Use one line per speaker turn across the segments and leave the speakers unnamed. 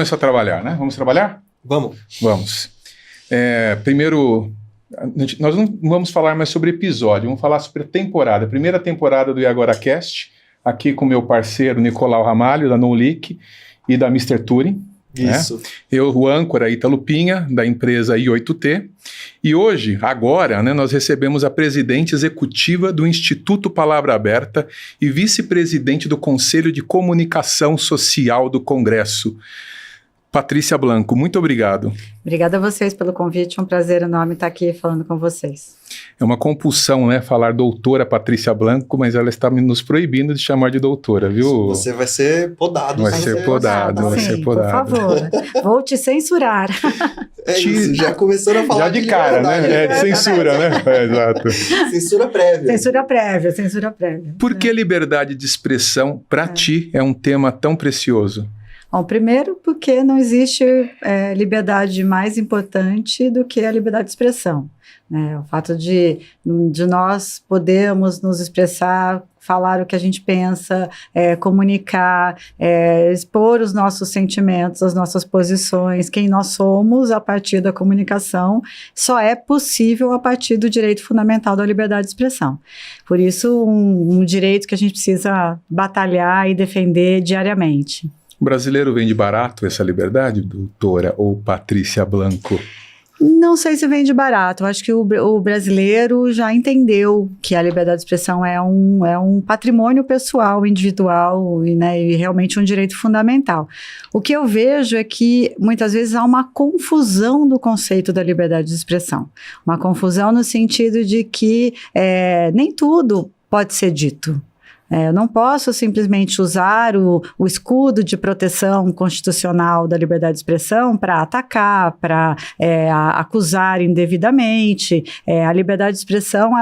começar a trabalhar, né? Vamos trabalhar?
Vamos.
Vamos. Primeiro, nós não vamos falar mais sobre episódio, vamos falar sobre a temporada. A primeira temporada do IAgoraCast, aqui com meu parceiro Nicolau Ramalho, da NoLeak e da Mr. Turing.
Isso.
Né? Eu, o âncora Ítalo Pinha, da empresa I8T. E hoje, agora, né, nós recebemos a presidente executiva do Instituto Palavra Aberta e vice-presidente do Conselho de Comunicação Social do Congresso, Patrícia Blanco. Muito obrigado.
Obrigada a vocês pelo convite, é um prazer enorme estar aqui falando com vocês.
É uma compulsão, né, falar doutora Patrícia Blanco, mas ela está nos proibindo de chamar de doutora, viu?
Você vai ser podado.
Vai ser podado.
Por favor, vou te censurar.
Isso, já começando a falar
já de cara, né? De censura, né? Exato.
Censura prévia.
Censura prévia.
Por que liberdade de expressão, para ti, é um tema tão precioso?
Bom, primeiro porque não existe liberdade mais importante do que a liberdade de expressão. Né? O fato de nós podermos nos expressar, falar o que a gente pensa, comunicar, expor os nossos sentimentos, as nossas posições, quem nós somos a partir da comunicação, só é possível a partir do direito fundamental da liberdade de expressão. Por isso, um direito que a gente precisa batalhar e defender diariamente.
O brasileiro vende barato essa liberdade, doutora ou Patrícia Blanco?
Não sei se vende barato. Eu acho que o brasileiro já entendeu que a liberdade de expressão é um patrimônio pessoal, individual e realmente um direito fundamental. O que eu vejo é que muitas vezes há uma confusão do conceito da liberdade de expressão. Uma confusão no sentido de que nem tudo pode ser dito. Eu não posso simplesmente usar o escudo de proteção constitucional da liberdade de expressão para atacar, para acusar indevidamente. A liberdade de expressão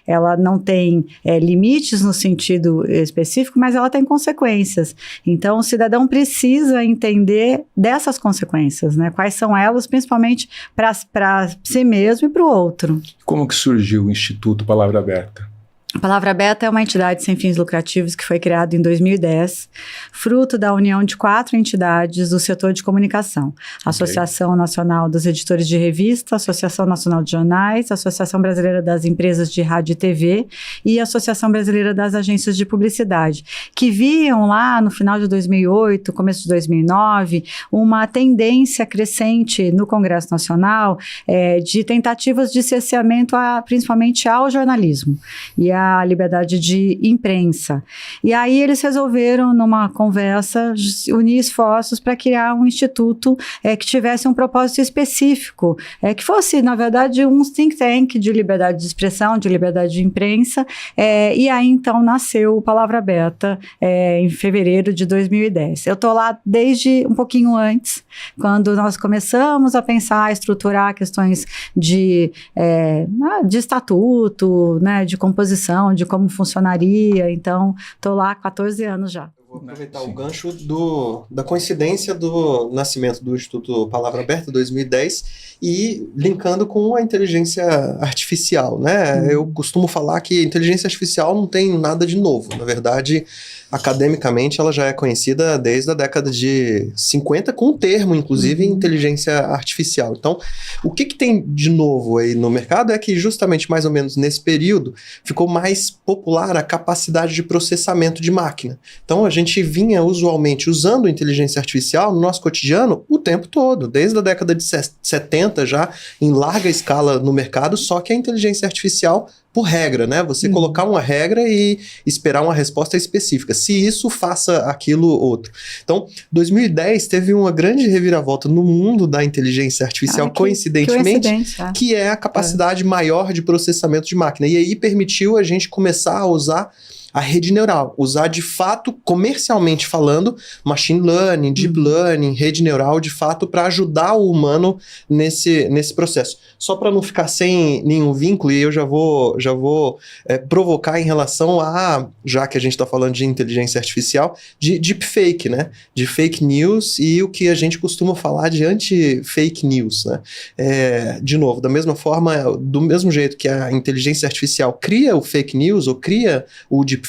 ela não tem limites no sentido específico, mas ela tem consequências. Então, o cidadão precisa entender dessas consequências, né? Quais são elas, principalmente para si mesmo e para o outro.
Como que surgiu o Instituto Palavra Aberta?
A Palavra Aberta é uma entidade sem fins lucrativos que foi criada em 2010, fruto da união de 4 entidades do setor de comunicação. A Associação Nacional dos Editores de Revista, Associação Nacional de Jornais, Associação Brasileira das Empresas de Rádio e TV e Associação Brasileira das Agências de Publicidade, que viam lá no final de 2008, começo de 2009, uma tendência crescente no Congresso Nacional de tentativas de cerceamento principalmente ao jornalismo e a liberdade de imprensa. E aí eles resolveram, numa conversa, unir esforços para criar um instituto que tivesse um propósito específico, que fosse, na verdade, um think tank de liberdade de expressão, de liberdade de imprensa, e aí então nasceu o Palavra Aberta em fevereiro de 2010. Eu estou lá desde um pouquinho antes, quando nós começamos a pensar, a estruturar questões de estatuto, né, de composição, de como funcionaria. Então, estou lá há 14 anos já.
Vou aproveitar o gancho da coincidência do nascimento do Instituto Palavra Aberta 2010 e linkando com a inteligência artificial, né? Eu costumo falar que a inteligência artificial não tem nada de novo. Na verdade, academicamente, ela já é conhecida desde a década de 50, com o termo, inclusive, inteligência artificial. Então, o que tem de novo aí no mercado é que, justamente, mais ou menos nesse período, ficou mais popular a capacidade de processamento de máquina. Então, a gente vinha, usualmente, usando inteligência artificial no nosso cotidiano o tempo todo, desde a década de 70, já em larga escala no mercado, só que a inteligência artificial por regra, né? Você colocar uma regra e esperar uma resposta específica. Se isso, faça aquilo outro. Então, 2010 teve uma grande reviravolta no mundo da inteligência artificial, coincidentemente, que é a capacidade maior de processamento de máquina. E aí permitiu a gente começar a usar a rede neural, usar de fato, comercialmente falando, machine learning, deep learning, rede neural, de fato, para ajudar o humano nesse processo. Só para não ficar sem nenhum vínculo, e eu já vou provocar em relação a, já que a gente está falando de inteligência artificial, de deepfake, né? De fake news e o que a gente costuma falar de anti-fake news, né? De novo, da mesma forma, do mesmo jeito que a inteligência artificial cria o fake news ou cria o deepfake,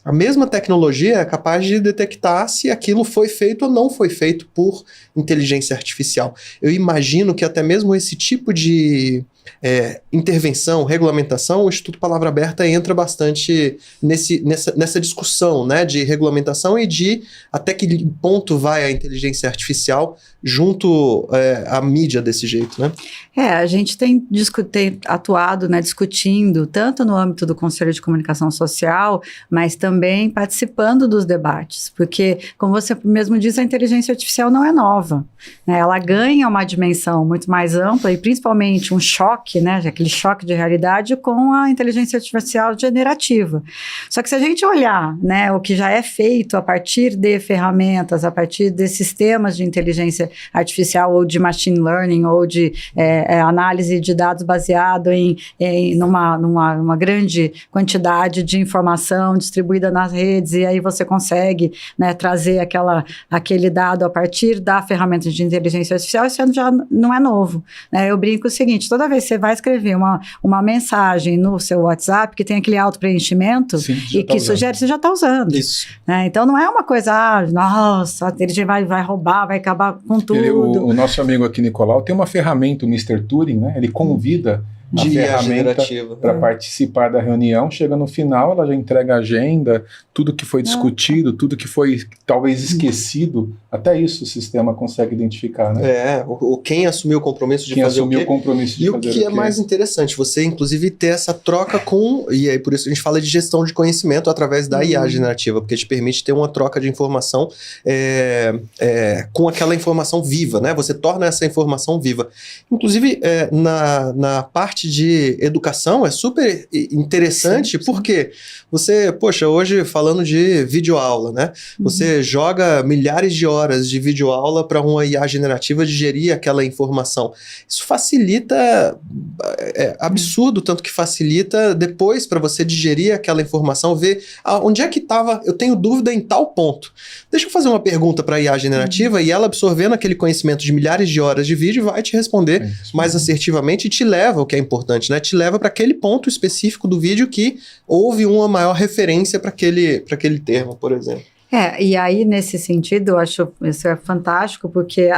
A mesma tecnologia é capaz de detectar se aquilo foi feito ou não foi feito por inteligência artificial. Eu imagino que até mesmo esse tipo de intervenção, regulamentação, o Instituto Palavra Aberta entra bastante nessa discussão, né, de regulamentação e de até que ponto vai a inteligência artificial junto à mídia desse jeito, né?
A gente tem atuado, né, discutindo, tanto no âmbito do Conselho de Comunicação Social, mas também participando dos debates, porque, como você mesmo disse, a inteligência artificial não é nova, né? Ela ganha uma dimensão muito mais ampla e principalmente um choque, né, aquele choque de realidade com a inteligência artificial generativa. Só que se a gente olhar, né, o que já é feito a partir de ferramentas, a partir de sistemas de inteligência artificial ou de machine learning ou de análise de dados baseado numa grande quantidade de informação distribuída nas redes, e aí você consegue, né, trazer aquele dado a partir da ferramenta de inteligência artificial, isso já não é novo, né? Eu brinco o seguinte: toda vez que você vai escrever uma mensagem no seu WhatsApp que tem aquele auto-preenchimento e que sugere, você já está usando.
Isso.
Né? Então não é uma coisa, nossa, ele vai roubar, vai acabar com tudo.
O nosso amigo aqui, Nicolau, tem uma ferramenta, o Mr. Turing, né? Ele convida a ferramenta para participar da reunião. Chega no final, ela já entrega a agenda, tudo que foi discutido, tudo que foi talvez esquecido, até isso o sistema consegue identificar, né?
Quem assumiu o compromisso de fazer o quê? E o que é mais interessante, você inclusive ter essa troca e aí por isso a gente fala de gestão de conhecimento através da IA generativa, porque te permite ter uma troca de informação com aquela informação viva, né? Você torna essa informação viva. Inclusive, na parte de educação é super interessante, porque você, hoje falando de videoaula, né? Você joga milhares de horas de videoaula para uma IA generativa digerir aquela informação. Isso facilita, absurdo, tanto que facilita depois para você digerir aquela informação, ver onde é que estava, eu tenho dúvida em tal ponto. Deixa eu fazer uma pergunta para a IA generativa e ela, absorvendo aquele conhecimento de milhares de horas de vídeo, vai te responder mais assertivamente e te leva, o que é importante, né? Te leva para aquele ponto específico do vídeo que houve uma maior referência para aquele termo, por exemplo.
E aí, nesse sentido, eu acho isso é fantástico, porque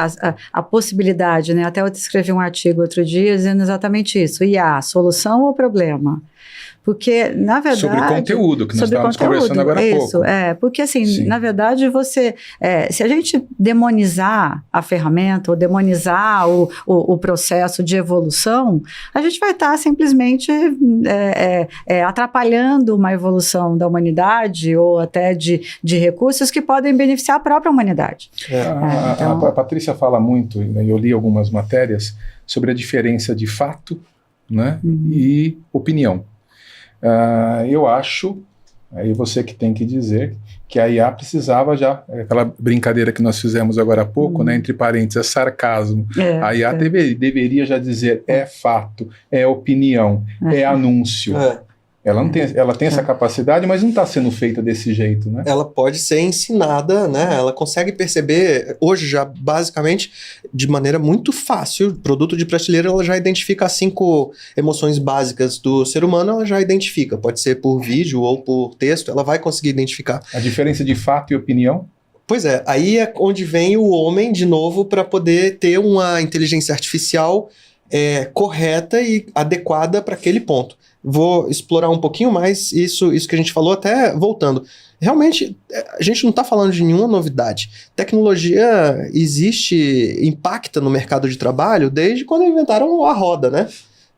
a possibilidade, né? Até eu escrevi um artigo outro dia dizendo exatamente isso: IA, solução ou problema? Porque, na verdade...
Sobre conteúdo, que nós estávamos conversando agora há pouco.
Isso, porque assim, na verdade, se a gente demonizar a ferramenta ou demonizar o processo de evolução, a gente vai estar simplesmente atrapalhando uma evolução da humanidade ou até de recursos que podem beneficiar a própria humanidade.
Então... A Patrícia fala muito, né, eu li algumas matérias sobre a diferença de fato, né, e opinião. Eu acho, aí você que tem que dizer, que a IA precisava já, aquela brincadeira que nós fizemos agora há pouco, né, entre parênteses, é sarcasmo. A IA deveria já dizer é fato, é opinião, é anúncio. Ela tem essa capacidade, mas não está sendo feita desse jeito, né?
Ela pode ser ensinada, né? Ela consegue perceber, hoje já basicamente, de maneira muito fácil, produto de prateleira, ela já identifica as 5 emoções básicas do ser humano, ela já identifica. Pode ser por vídeo ou por texto, ela vai conseguir identificar.
A diferença de fato e opinião?
Pois é, aí é onde vem o homem, de novo, para poder ter uma inteligência artificial correta e adequada para aquele ponto. Vou explorar um pouquinho mais isso que a gente falou, até voltando. Realmente, a gente não está falando de nenhuma novidade. Tecnologia impacta no mercado de trabalho desde quando inventaram a roda, né?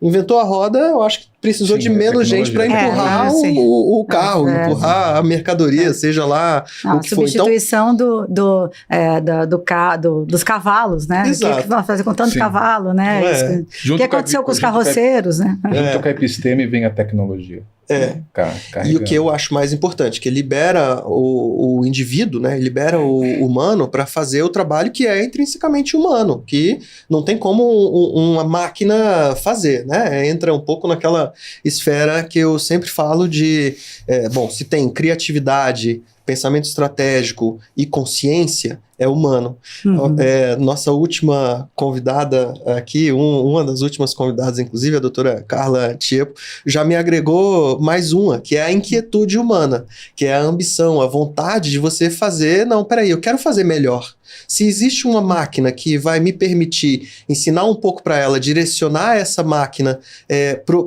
Inventou a roda, eu acho que precisou de menos gente para empurrar o carro, empurrar a mercadoria, seja lá o que for.
A substituição dos cavalos, né?
Exato.
O que vai fazer com tanto cavalo, né? O que aconteceu com os carroceiros, né?
Junto com a episteme vem a tecnologia.
E o que eu acho mais importante, que libera o indivíduo, né? Libera o humano para fazer o trabalho que é intrinsecamente humano, que não tem como uma máquina fazer, né? Entra um pouco naquela esfera que eu sempre falo de, se tem criatividade, pensamento estratégico e consciência é humano.
Uhum.
Nossa última convidada aqui, uma das últimas convidadas, inclusive, a doutora Carla Tiepo, já me agregou mais uma, que é a inquietude humana, que é a ambição, a vontade de você fazer, não, peraí, eu quero fazer melhor. Se existe uma máquina que vai me permitir ensinar um pouco para ela, direcionar essa máquina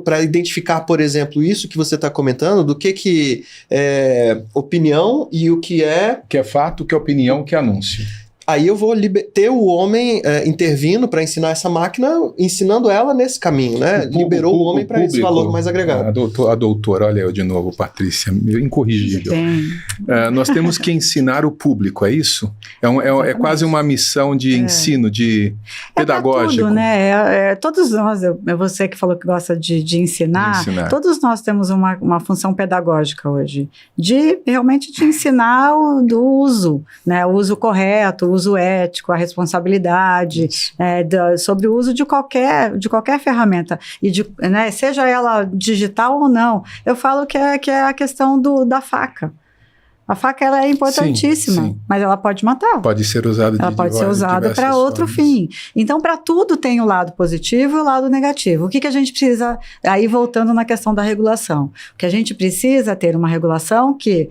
para identificar, por exemplo, isso que você está comentando, do que é opinião e o que é...
Que é fato, que é opinião, que é anúncio.
Aí eu vou ter o homem intervindo para ensinar essa máquina, ensinando ela nesse caminho, né? Liberou o homem para esse valor mais agregado.
A doutora, olha eu de novo, Patrícia, incorrigível. Nós temos que ensinar o público, é isso? É quase uma missão de ensino, de pedagógico.
Tudo, né? Todos nós, você que falou que gosta de ensinar, todos nós temos uma função pedagógica hoje, de realmente te ensinar do uso, né? O uso correto, o uso ético, a responsabilidade, sobre o uso de qualquer ferramenta, e né, seja ela digital ou não. Eu falo que é a questão da faca. A faca ela é importantíssima, sim. Mas ela pode matar.
Pode ser usada
para outro fim. Então, para tudo tem o lado positivo e o lado negativo. O que a gente precisa, aí voltando na questão da regulação, o que a gente precisa é ter uma regulação que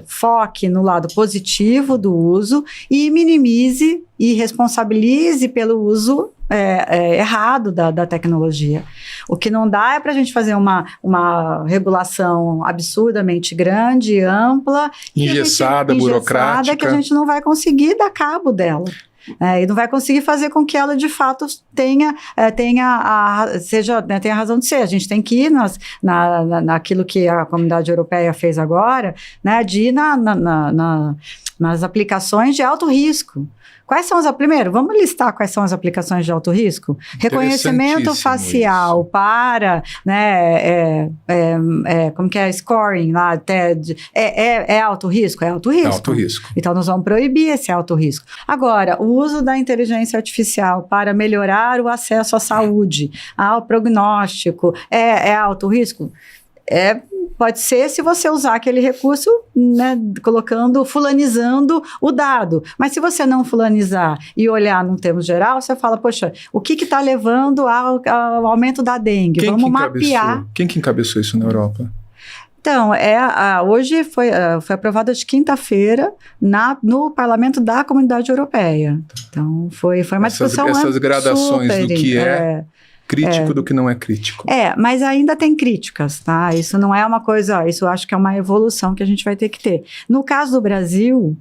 foque no lado positivo do uso e minimize e responsabilize pelo uso errado da tecnologia. O que não dá é para a gente fazer uma regulação absurdamente grande, ampla,
engessada, burocrática,
que a gente não vai conseguir dar cabo dela. E não vai conseguir fazer com que ela de fato tenha razão de ser. A gente tem que ir naquilo que a Comunidade Europeia fez agora, né, de ir nas aplicações de alto risco. Quais são Primeiro, vamos listar quais são as aplicações de alto risco? Reconhecimento facial isso. Para, né, como que é, scoring lá, é alto risco? É alto risco.
É alto risco.
Então, nós vamos proibir esse alto risco. Agora, o uso da inteligência artificial para melhorar o acesso à saúde, ao prognóstico, é alto risco? Pode ser se você usar aquele recurso, né, fulanizando o dado. Mas se você não fulanizar e olhar num termo geral, você fala, poxa, o que está levando ao aumento da dengue? Vamos mapear.
Quem que encabeçou isso na Europa?
Então, hoje foi aprovado de quinta-feira no Parlamento da Comunidade Europeia. Então, foi uma discussão
essas gradações super, do que crítico do que não é crítico.
Mas ainda tem críticas, tá? Isso não é uma coisa, isso eu acho que é uma evolução que a gente vai ter que ter. No caso do Brasil,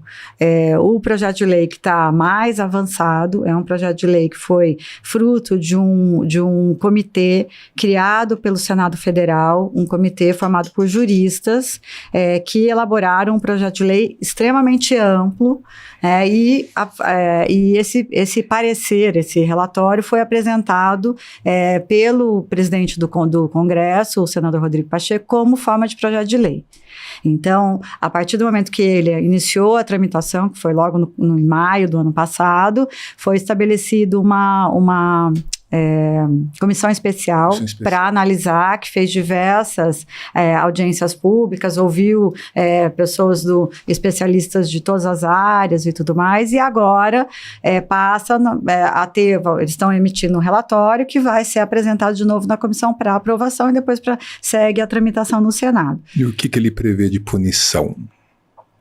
o projeto de lei que está mais avançado é um projeto de lei que foi fruto de um comitê criado pelo Senado Federal, um comitê formado por juristas que elaboraram um projeto de lei extremamente amplo, e esse parecer, esse relatório foi apresentado pelo presidente do Congresso, o senador Rodrigo Pacheco, como forma de projeto de lei. Então, a partir do momento que ele iniciou a tramitação, que foi logo em maio do ano passado, foi estabelecido uma comissão especial para analisar, que fez diversas audiências públicas, ouviu pessoas especialistas de todas as áreas e tudo mais, e agora passa a ter, eles estão emitindo um relatório que vai ser apresentado de novo na comissão para aprovação e depois segue a tramitação no Senado.
E o que ele prevê de punição?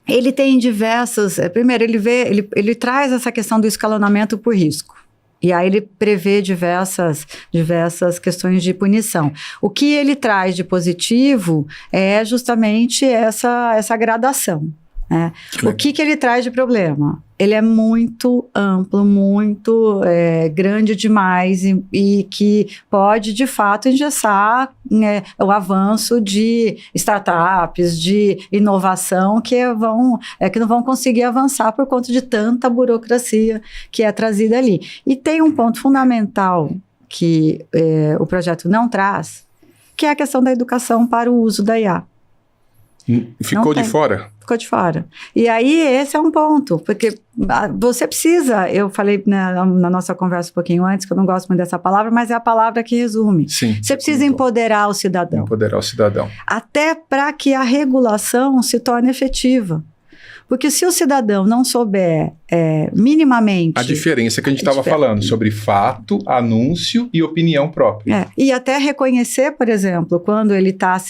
Ele tem diversas... Primeiro, ele traz essa questão do escalonamento por risco. E aí ele prevê diversas questões de punição. O que ele traz de positivo é justamente essa gradação. Né? O que ele traz de problema? Ele é muito amplo, muito grande demais e que pode, de fato, engessar o avanço de startups, de inovação que não vão conseguir avançar por conta de tanta burocracia que é trazida ali. E tem um ponto fundamental que o projeto não traz, que é a questão da educação para o uso da IA.
Ficou de fora?
Ficou de fora. E aí, esse é um ponto, porque você precisa, eu falei na nossa conversa um pouquinho antes, que eu não gosto muito dessa palavra, mas é a palavra que resume.
Sim.
Você precisa empoderar o cidadão.
Empoderar o cidadão.
Até para que a regulação se torne efetiva. Porque se o cidadão não souber minimamente...
A diferença que a gente estava falando sobre fato, anúncio e opinião própria.
E até reconhecer, por exemplo, quando ele está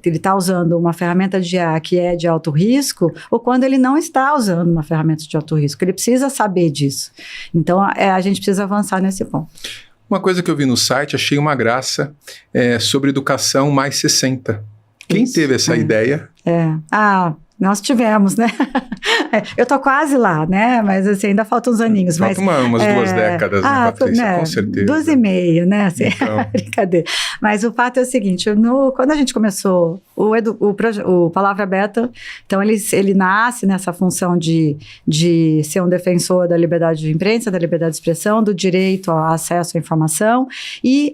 ele está usando uma ferramenta de IA que é de alto risco, ou quando ele não está usando uma ferramenta de alto risco. Ele precisa saber disso. Então, a gente precisa avançar nesse ponto.
Uma coisa que eu vi no site, achei uma graça, sobre educação mais 60. Quem teve essa ideia?
Nós tivemos, né? Eu tô quase lá, né? Mas assim, ainda faltam uns aninhos.
Falta umas 2 décadas, né, Patrícia? Com certeza.
2,5, né? Assim,
então.
Brincadeira. Mas o fato é o seguinte, quando a gente começou o Palavra Aberta, então ele nasce nessa função de ser um defensor da liberdade de imprensa, da liberdade de expressão, do direito ao acesso à informação, e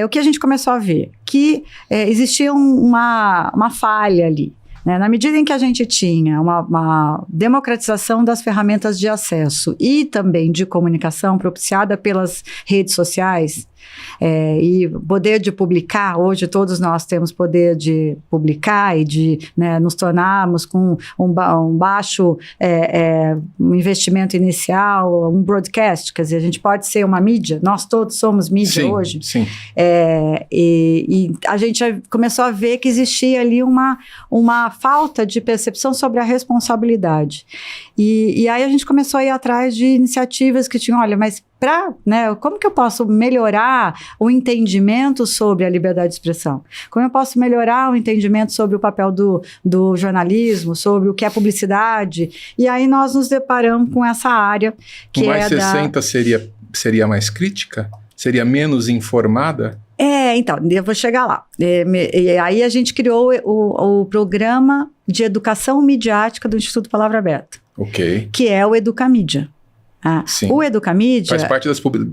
o que a gente começou a ver? Que existia uma falha ali. Na medida em que a gente tinha uma democratização das ferramentas de acesso e também de comunicação propiciada pelas redes sociais, e poder de publicar, hoje todos nós temos poder de publicar e de nos tornarmos com um baixo investimento inicial, um broadcast, quer dizer, a gente pode ser uma mídia, nós todos somos mídia hoje.
Sim.
E a gente começou a ver que existia ali uma falta de percepção sobre a responsabilidade. E aí a gente começou a ir atrás de iniciativas que tinham, olha, mas como que eu posso melhorar o entendimento sobre a liberdade de expressão? Como eu posso melhorar o entendimento sobre o papel do jornalismo, sobre o que é publicidade? E aí nós nos deparamos com essa área que
mais 60 seria mais crítica? Seria menos informada?
Então, eu vou chegar lá. E aí a gente criou o programa de educação midiática do Instituto Palavra Aberta.
Ok.
Que é o Educamídia. O Educamídia...
Faz parte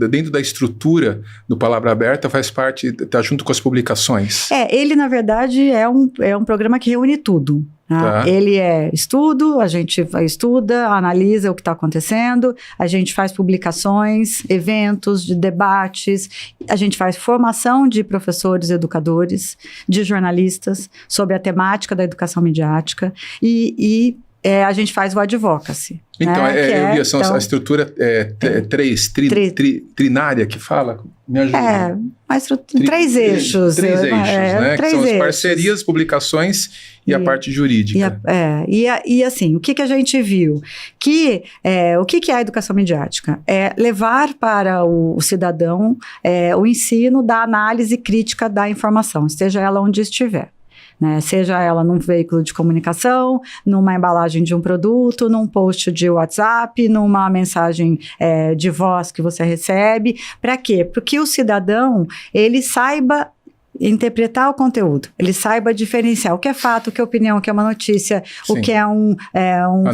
dentro da estrutura do Palavra Aberta, faz parte, está junto com as publicações.
Ele, na verdade, é um programa que reúne tudo. Tá. Ele estudo, a gente estuda, analisa o que está acontecendo, a gente faz publicações, eventos, de debates, a gente faz formação de professores, educadores, de jornalistas sobre a temática da educação midiática e a gente faz o advocacy.
Então, a estrutura trinária que fala? Me ajuda.
Mas 3 eixos.
3 eixos, né? Que são as
eixos.
Parcerias, publicações e a parte jurídica.
E assim, o que a gente viu? Que o que é a educação midiática? É levar para o cidadão o ensino da análise crítica da informação, esteja ela onde estiver. Seja ela num veículo de comunicação, numa embalagem de um produto, num post de WhatsApp, numa mensagem de voz que você recebe. Para quê? Porque o cidadão, ele saiba interpretar o conteúdo, ele saiba diferenciar o que é fato, o que é opinião, o que é uma notícia, o que é um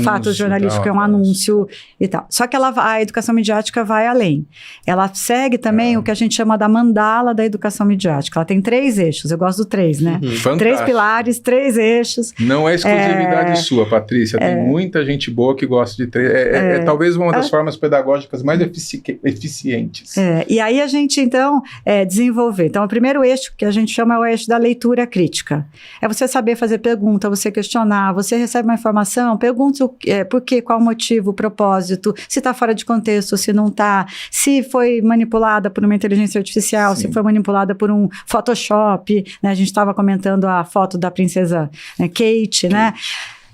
fato jornalístico, o que é um anúncio e tal. Só que a educação midiática vai além. Ela segue também o que a gente chama da mandala da educação midiática. Ela tem 3 eixos, eu gosto do 3, né? 3 pilares, 3 eixos.
Não é exclusividade sua, Patrícia, tem muita gente boa que gosta de 3. Talvez uma das formas pedagógicas mais eficientes.
E aí a gente, então, desenvolver. Então, o primeiro eixo que a gente chama o eixo da leitura crítica. É você saber fazer pergunta, você questionar, você recebe uma informação, pergunta por quê, qual o motivo, o propósito, se está fora de contexto, se não está, se foi manipulada por uma inteligência artificial, se foi manipulada por um Photoshop, né? A gente estava comentando a foto da princesa Kate, né?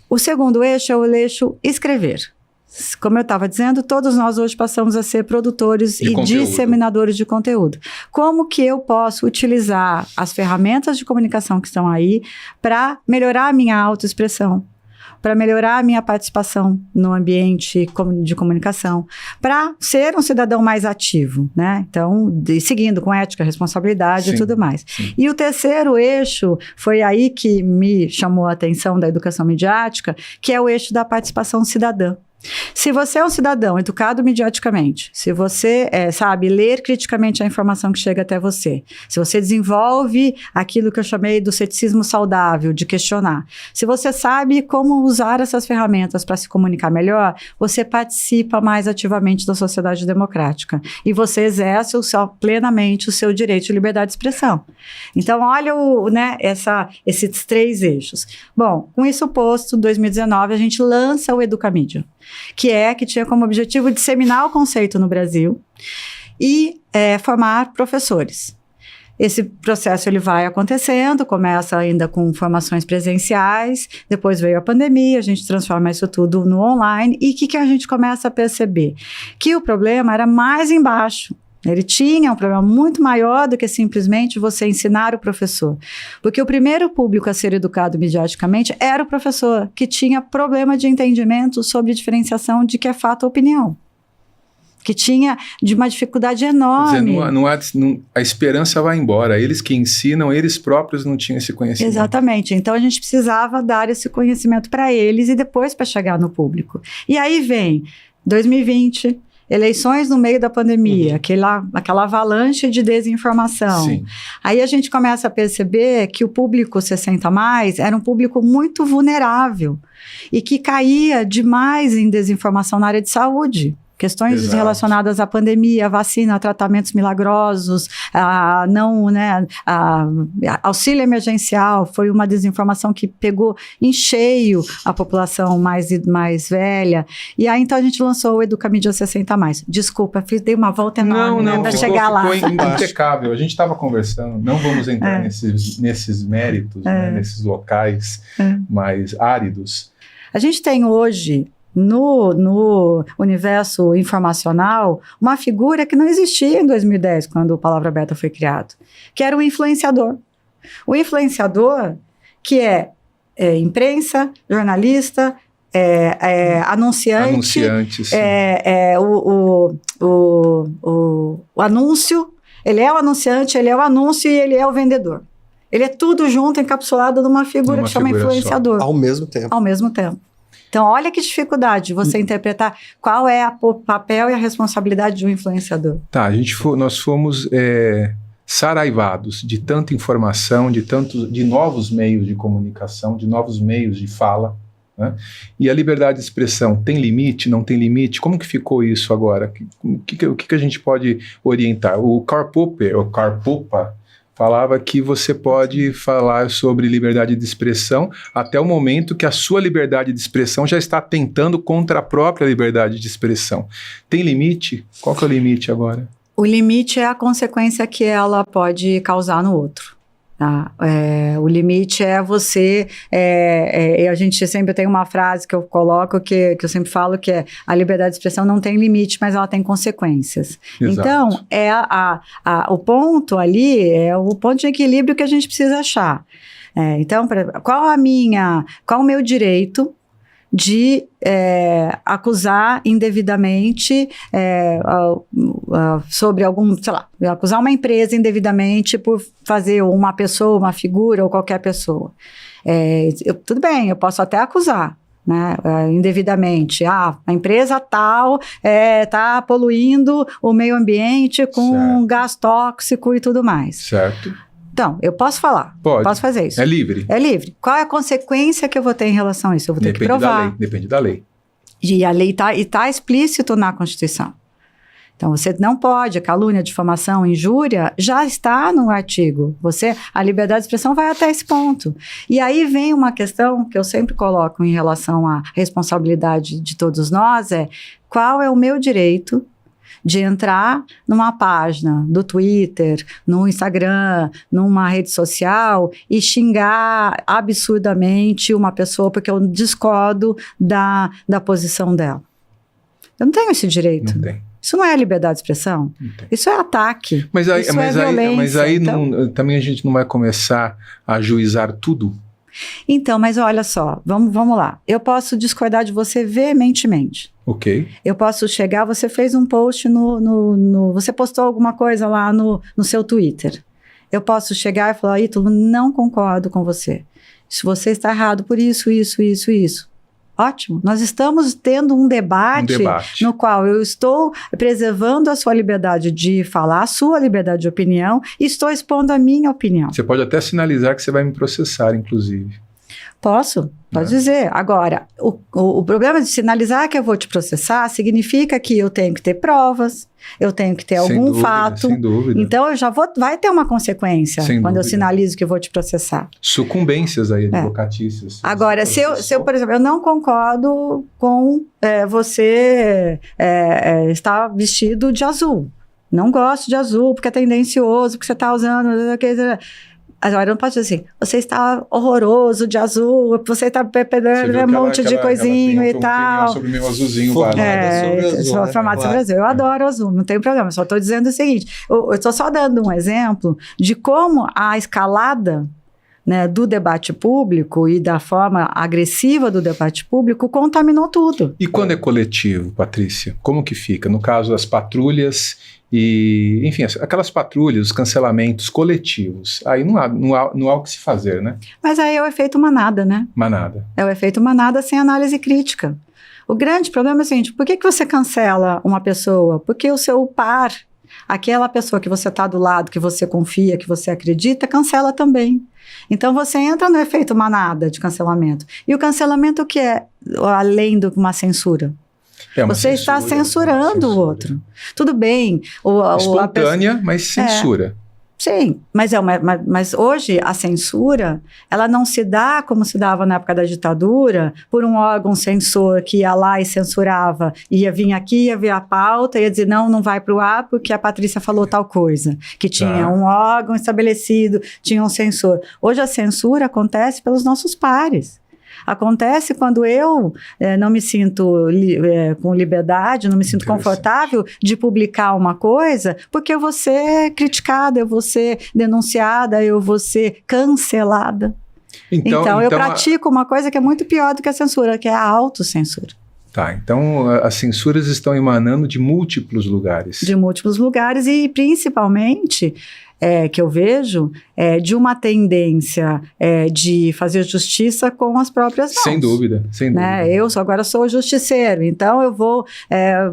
O segundo eixo é o eixo escrever. Como eu estava dizendo, todos nós hoje passamos a ser produtores e disseminadores de conteúdo. Como que eu posso utilizar as ferramentas de comunicação que estão aí para melhorar a minha autoexpressão, para melhorar a minha participação no ambiente de comunicação, para ser um cidadão mais ativo, né? Então, seguindo com ética, responsabilidade e tudo mais. E o terceiro eixo foi aí que me chamou a atenção da educação midiática, que é o eixo da participação cidadã. Se você é um cidadão educado mediaticamente, se você sabe ler criticamente a informação que chega até você, se você desenvolve aquilo que eu chamei do ceticismo saudável, de questionar, se você sabe como usar essas ferramentas para se comunicar melhor, você participa mais ativamente da sociedade democrática e você exerce plenamente o seu direito de liberdade de expressão. Então, olha esses 3 eixos. Bom, com isso posto, em 2019, a gente lança o Educamídia, que tinha como objetivo disseminar o conceito no Brasil e formar professores. Esse processo ele vai acontecendo, começa ainda com formações presenciais, depois veio a pandemia, a gente transforma isso tudo no online, e o que a gente começa a perceber? Que o problema era mais embaixo. Ele tinha um problema muito maior do que simplesmente você ensinar o professor. Porque o primeiro público a ser educado mediaticamente era o professor, que tinha problema de entendimento sobre diferenciação de que é fato ou opinião. Que tinha de uma dificuldade enorme.
Quer dizer, a esperança vai embora. Eles que ensinam, eles próprios não tinham esse conhecimento.
Exatamente. Então, a gente precisava dar esse conhecimento para eles e depois para chegar no público. E aí vem 2020... eleições no meio da pandemia, aquela avalanche de desinformação.
Sim.
Aí a gente começa a perceber que o público 60+, era um público muito vulnerável e que caía demais em desinformação na área de saúde. Questões
Exato.
Relacionadas à pandemia, à vacina, a tratamentos milagrosos, auxílio emergencial, foi uma desinformação que pegou em cheio a população mais velha. E aí, então, a gente lançou o Educamídia 60+. Desculpa, dei uma volta enorme para chegar lá.
Ficou impecável. A gente estava conversando, não vamos entrar nesses méritos, nesses locais mais áridos.
A gente tem hoje... No universo informacional, uma figura que não existia em 2010, quando o Palavra Aberta foi criado, que era o influenciador. O influenciador, que é imprensa, jornalista, anunciante, o anúncio, ele é o anunciante, ele é o anúncio e ele é o vendedor. Ele é tudo junto, encapsulado numa figura que chama influenciador.
Ao mesmo tempo.
Ao mesmo tempo. Então, olha que dificuldade você interpretar qual é o papel e a responsabilidade de um influenciador.
Tá, nós fomos saraivados de tanta informação, de novos meios de comunicação, de novos meios de fala, né? E a liberdade de expressão tem limite, não tem limite? Como que ficou isso agora? O que a gente pode orientar? O Karl Popper falava que você pode falar sobre liberdade de expressão até o momento que a sua liberdade de expressão já está atentando contra a própria liberdade de expressão. Tem limite? Qual que é o limite agora?
O limite é a consequência que ela pode causar no outro. Tá? O limite é você... a gente sempre tem uma frase que eu coloco, que eu sempre falo, que é a liberdade de expressão não tem limite, mas ela tem consequências.
Exato.
Então, o ponto ali é o ponto de equilíbrio que a gente precisa achar. Então, qual o meu direito de acusar indevidamente sobre acusar uma empresa indevidamente por fazer uma pessoa, uma figura ou qualquer pessoa. Tudo bem, eu posso até acusar, né, indevidamente. A empresa tal está poluindo o meio ambiente com gás tóxico e tudo mais.
Certo.
Então, eu posso falar, posso fazer isso.
É livre.
É livre. Qual é a consequência que eu vou ter em relação a isso? Eu vou ter que provar.
Depende da lei.
E a lei está explícito na Constituição. Então, você não pode, calúnia, difamação, injúria, já está no artigo. A liberdade de expressão vai até esse ponto. E aí vem uma questão que eu sempre coloco em relação à responsabilidade de todos nós, qual é o meu direito de entrar numa página do Twitter, no Instagram, numa rede social e xingar absurdamente uma pessoa porque eu discordo da posição dela. Eu não tenho esse direito.
Não tem.
Isso não é liberdade de expressão. Isso é ataque. Mas
aí então... também a gente não vai começar a juizar tudo?
Então, mas olha só, vamos lá. Eu posso discordar de você veementemente.
Ok.
Eu posso chegar, você fez um post você postou alguma coisa lá no seu Twitter. Eu posso chegar e falar, Ítalo, não concordo com você. Se você está errado por isso. Ótimo. Nós estamos tendo um debate no qual eu estou preservando a sua liberdade de falar, a sua liberdade de opinião, e estou expondo a minha opinião.
Você pode até sinalizar que você vai me processar, inclusive.
Pode dizer. Agora, o problema de sinalizar que eu vou te processar significa que eu tenho que ter provas, eu tenho que ter algum fato. Sem dúvida. Então, vai ter uma consequência quando eu sinalizo que eu vou te processar.
Sucumbências aí, advocatícias.
Agora, se eu, por exemplo, eu não concordo com você estar vestido de azul. Não gosto de azul porque é tendencioso, porque você está usando... Agora, eu não posso dizer assim, você está horroroso de azul, você está pegando um monte de coisinho e tal.
Sobre o meu azulzinho.
Formado sobre azul. Eu adoro azul, não tem problema. Eu só estou dizendo o seguinte, eu estou só dando um exemplo de como a escalada, né, do debate público e da forma agressiva do debate público contaminou tudo.
E quando é coletivo, Patrícia, como que fica? No caso, as patrulhas e, enfim, aquelas patrulhas, os cancelamentos coletivos, aí não há o que se fazer, né?
Mas aí é o efeito manada, né?
Manada.
É o efeito manada sem análise crítica. O grande problema é o seguinte, por que você cancela uma pessoa? Porque o seu par, aquela pessoa que você está do lado, que você confia, que você acredita, cancela também. Então, você entra no efeito manada de cancelamento. E o cancelamento o que é? Além de uma censura. Você está censurando o outro. Tudo bem.
Espontânea, mas censura.
Sim, mas hoje a censura, ela não se dá como se dava na época da ditadura, por um órgão censor que ia lá e censurava, ia vir aqui, ia ver a pauta, ia dizer não vai para o ar porque a Patrícia falou tal coisa, que tinha um órgão estabelecido, tinha um censor. Hoje a censura acontece pelos nossos pares. Acontece quando eu não me sinto com liberdade, não me sinto confortável de publicar uma coisa, porque eu vou ser criticada, eu vou ser denunciada, eu vou ser cancelada. Então eu pratico uma coisa que é muito pior do que a censura, que é a autocensura.
Tá, então as censuras estão emanando de múltiplos lugares.
De múltiplos lugares e principalmente... que eu vejo, de uma tendência de fazer justiça com as próprias mãos.
Sem dúvida, sem dúvida.
Né? Eu agora sou justiceiro, então eu vou...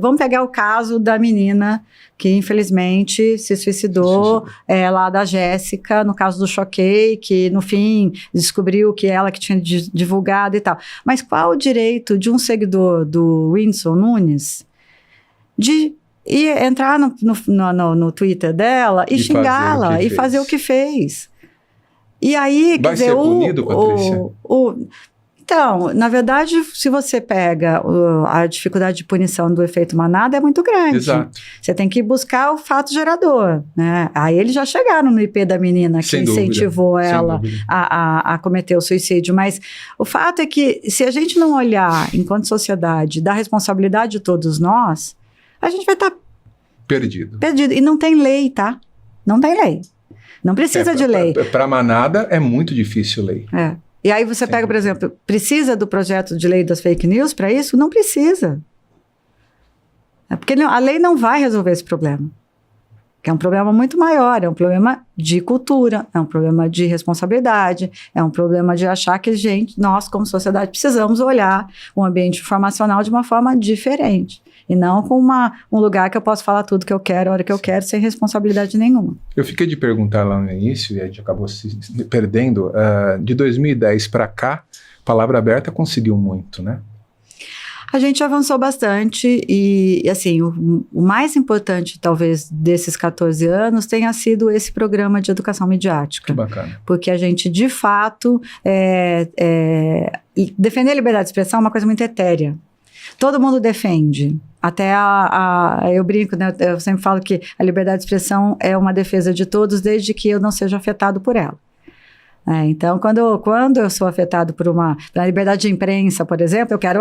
vamos pegar o caso da menina que infelizmente se suicidou lá da Jéssica, no caso do Choquei, que no fim descobriu que ela que tinha divulgado e tal. Mas qual o direito de um seguidor do Whindersson Nunes de... e entrar no Twitter dela e xingá-la e fazer o que fez. E aí,
vai ser punido, Patrícia?
Então, na verdade, se você pega a dificuldade de punição do efeito manada, é muito grande.
Exato.
Você tem que buscar o fato gerador, né? Aí eles já chegaram no IP da menina que incentivou ela a cometer o suicídio. Mas o fato é que, se a gente não olhar, enquanto sociedade, da responsabilidade de todos nós, a gente vai estar perdido. E não tem lei, tá? Não tem lei. Não precisa de lei.
Para manada é muito difícil lei.
E aí você pega, por exemplo, precisa do projeto de lei das fake news para isso? Não precisa. Porque a lei não vai resolver esse problema. Que é um problema muito maior, é um problema de cultura, é um problema de responsabilidade, é um problema de achar que nós como sociedade precisamos olhar o ambiente informacional de uma forma diferente. E não com um lugar que eu posso falar tudo que eu quero, a hora que eu quero, sem responsabilidade nenhuma.
Eu fiquei de perguntar lá no início, e a gente acabou se perdendo, de 2010 para cá, Palavra Aberta conseguiu muito, né?
A gente avançou bastante e assim, o mais importante, talvez, desses 14 anos tenha sido esse programa de educação midiática.
Que bacana.
Porque a gente, de fato, defender a liberdade de expressão é uma coisa muito etérea. Todo mundo defende. Até eu brinco, né? Eu sempre falo que a liberdade de expressão é uma defesa de todos, desde que eu não seja afetado por ela. Então, quando eu sou afetado pela liberdade de imprensa, por exemplo, eu quero,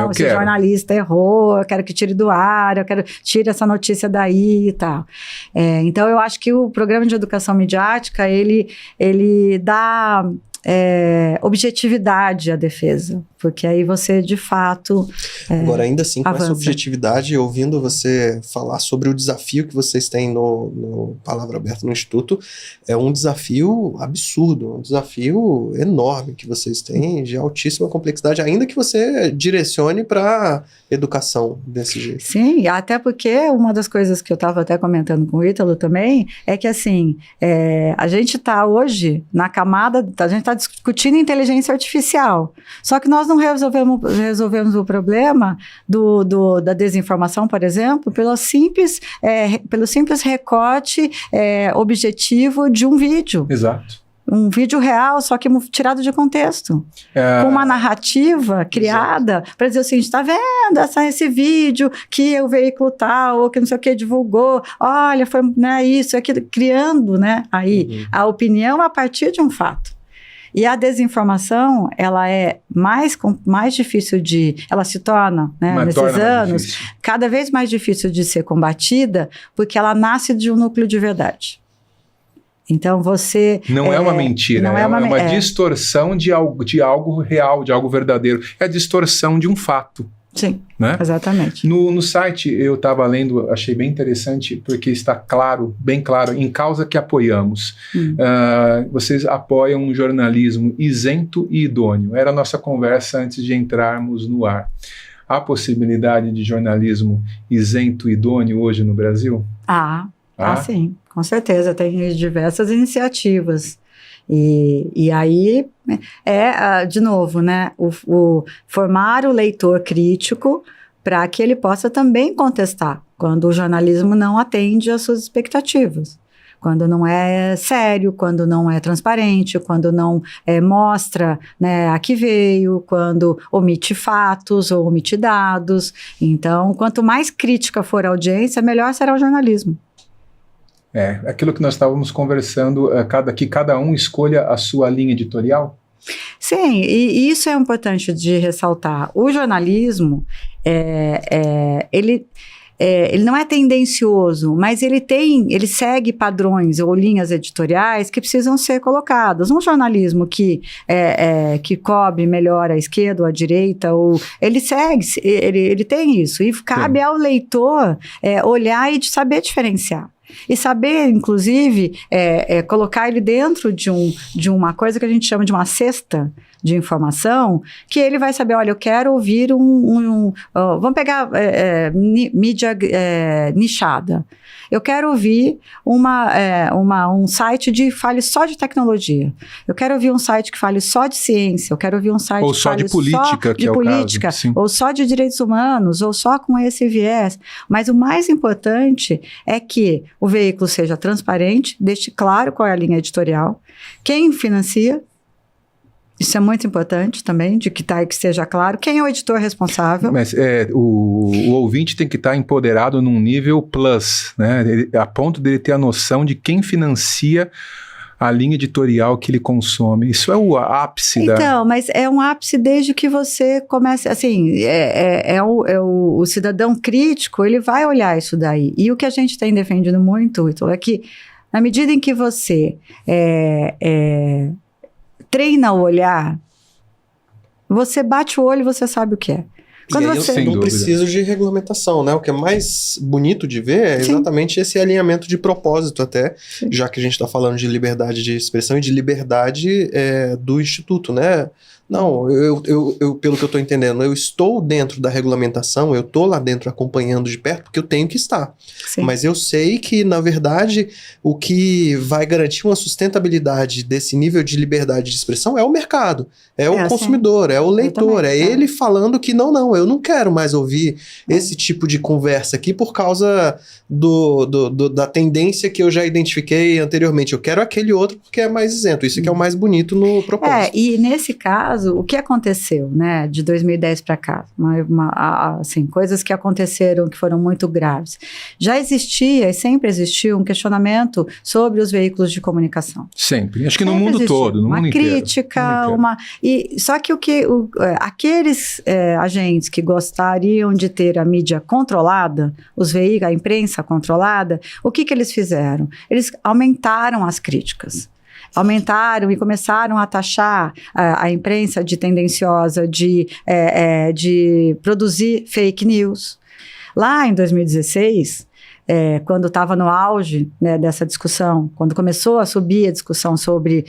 esse jornalista errou, eu quero que tire do ar, eu quero tire essa notícia daí e tal. Então, eu acho que o programa de educação midiática, ele dá objetividade à defesa. porque aí você, de fato,
Agora, ainda assim, com
avança.
essa objetividade, ouvindo você falar sobre o desafio que vocês têm no Palavra Aberta no Instituto, é um desafio absurdo, um desafio enorme que vocês têm, de altíssima complexidade, ainda que você direcione para educação desse jeito.
Sim, até porque uma das coisas que eu estava até comentando com o Ítalo também é que, assim, a gente está hoje na camada, a gente está discutindo inteligência artificial, só que nós não resolvemos o problema da desinformação, por exemplo, pelo simples recorte objetivo de um vídeo.
Exato.
Um vídeo real, só que tirado de contexto. Com uma narrativa criada para dizer o seguinte, tá vendo esse vídeo que o veículo tal, ou que não sei o que divulgou, olha, foi isso, aquilo, criando aí a opinião a partir de um fato. E a desinformação, ela é mais difícil ela se torna, nesses anos, cada vez mais difícil de ser combatida, porque ela nasce de um núcleo de verdade. Então você...
Não é uma mentira, é uma distorção de algo real, de algo verdadeiro. É a distorção de um fato.
Sim,
né?
Exatamente.
No site eu estava lendo, achei bem interessante, porque está claro, bem claro, em causa que apoiamos. Vocês apoiam um jornalismo isento e idôneo. Era a nossa conversa antes de entrarmos no ar. Há possibilidade de jornalismo isento e idôneo hoje no Brasil?
Sim, com certeza, tem diversas iniciativas. E aí, de novo, o formar o leitor crítico para que ele possa também contestar quando o jornalismo não atende às suas expectativas. Quando não é sério, quando não é transparente, quando não mostra a que veio, quando omite fatos ou omite dados. Então, quanto mais crítica for a audiência, melhor será o jornalismo.
Aquilo que nós estávamos conversando, que cada um escolha a sua linha editorial?
Sim, e isso é importante de ressaltar. O jornalismo, ele não é tendencioso, mas ele segue padrões ou linhas editoriais que precisam ser colocadas. Um jornalismo que cobre melhor a esquerda ou a direita, ele segue, ele tem isso. E cabe ao leitor olhar e saber diferenciar. E saber, inclusive, colocar ele dentro de uma coisa que a gente chama de uma cesta de informação, que ele vai saber, olha, eu quero ouvir vamos pegar mídia nichada. Eu quero ouvir um site que fale só de tecnologia. Eu quero ouvir um site que fale só de ciência. Eu quero ouvir um site
que fale só de política,
ou só de direitos humanos, ou só com esse viés. Mas o mais importante é que o veículo seja transparente, deixe claro qual é a linha editorial, quem financia. Isso é muito importante também, que seja claro. Quem é o editor responsável?
Mas o ouvinte tem que estar empoderado num nível plus, né? A ponto dele ter a noção de quem financia a linha editorial que ele consome. Isso é o ápice
mas é um ápice desde que você comece, assim, o cidadão crítico, ele vai olhar isso daí. E o que a gente tem defendido muito, Ítalo, é que na medida em que você treina o olhar, você bate o olho e você sabe o que é.
Quando eu não preciso de regulamentação, né? O que é mais bonito de ver é exatamente esse alinhamento de propósito até, já que a gente está falando de liberdade de expressão e de liberdade do Instituto, né? Não, eu pelo que eu estou entendendo, eu estou dentro da regulamentação, eu estou lá dentro acompanhando de perto, porque eu tenho que estar. Sim. Mas eu sei que, na verdade, o que vai garantir uma sustentabilidade desse nível de liberdade de expressão é o mercado, é o consumidor, é o leitor, ele falando que não, eu não quero mais ouvir esse tipo de conversa aqui por causa da tendência que eu já identifiquei anteriormente. Eu quero aquele outro porque é mais isento. Isso que é o mais bonito no propósito.
E nesse caso, o que aconteceu, né, de 2010 para cá? Assim, coisas que aconteceram que foram muito graves. Já existia e sempre existiu um questionamento sobre os veículos de comunicação.
Sempre. Acho que no mundo todo, no mundo inteiro.
Uma crítica, só que aqueles agentes que gostariam de ter a mídia controlada, a imprensa controlada, o que eles fizeram? Eles aumentaram as críticas. aumentaram e começaram a taxar a imprensa de tendenciosa, de produzir fake news. Lá em 2016, quando estava no auge, né, dessa discussão, quando começou a subir a discussão sobre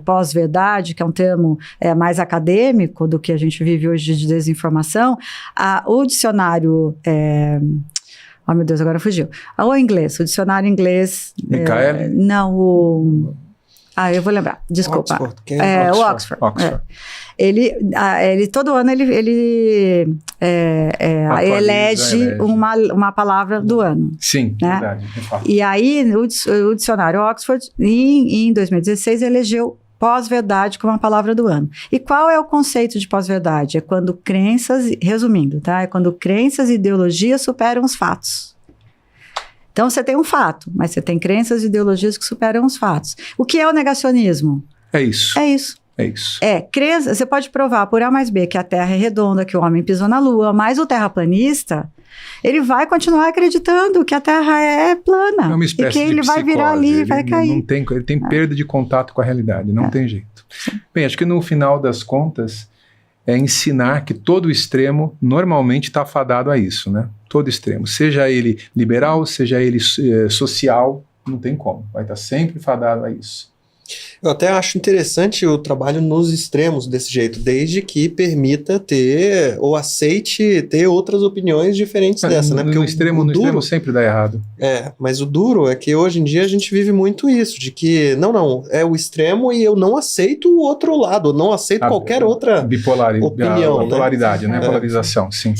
pós-verdade, que é um termo mais acadêmico do que a gente vive hoje de desinformação, o dicionário... oh, meu Deus, agora fugiu. O inglês, o dicionário inglês...
Michael?
Não, eu vou lembrar, desculpa.
Oxford,
o Oxford. Ele todo ano ele elege uma palavra do ano.
Sim,
né?
Verdade.
E aí o dicionário Oxford, em 2016, elegeu pós-verdade como a palavra do ano. E qual é o conceito de pós-verdade? É quando crenças, resumindo, tá? É quando crenças e ideologias superam os fatos. Então, você tem um fato, mas você tem crenças e ideologias que superam os fatos. O que é o negacionismo?
É isso.
É isso.
É isso.
Você pode provar por A mais B que a Terra é redonda, que o homem pisou na Lua, mas o terraplanista, ele vai continuar acreditando que a Terra é plana.
É uma espécie
e que
de
ele vai virar ali e vai cair.
Ele tem perda de contato com a realidade, não tem jeito. Bem, acho que no final das contas, é ensinar que todo extremo normalmente está fadado a isso, né? Todo extremo. Seja ele liberal, seja ele social, não tem como. Vai estar sempre fadado a isso.
Eu até acho interessante o trabalho nos extremos desse jeito, desde que permita ter, ou aceite ter outras opiniões diferentes dessa, né?
Porque no extremo sempre dá errado.
Mas o duro é que hoje em dia a gente vive muito isso, de que, não, é o extremo e eu não aceito o outro lado, eu não aceito qualquer outra opinião.
A polaridade, né? A polarização, sim.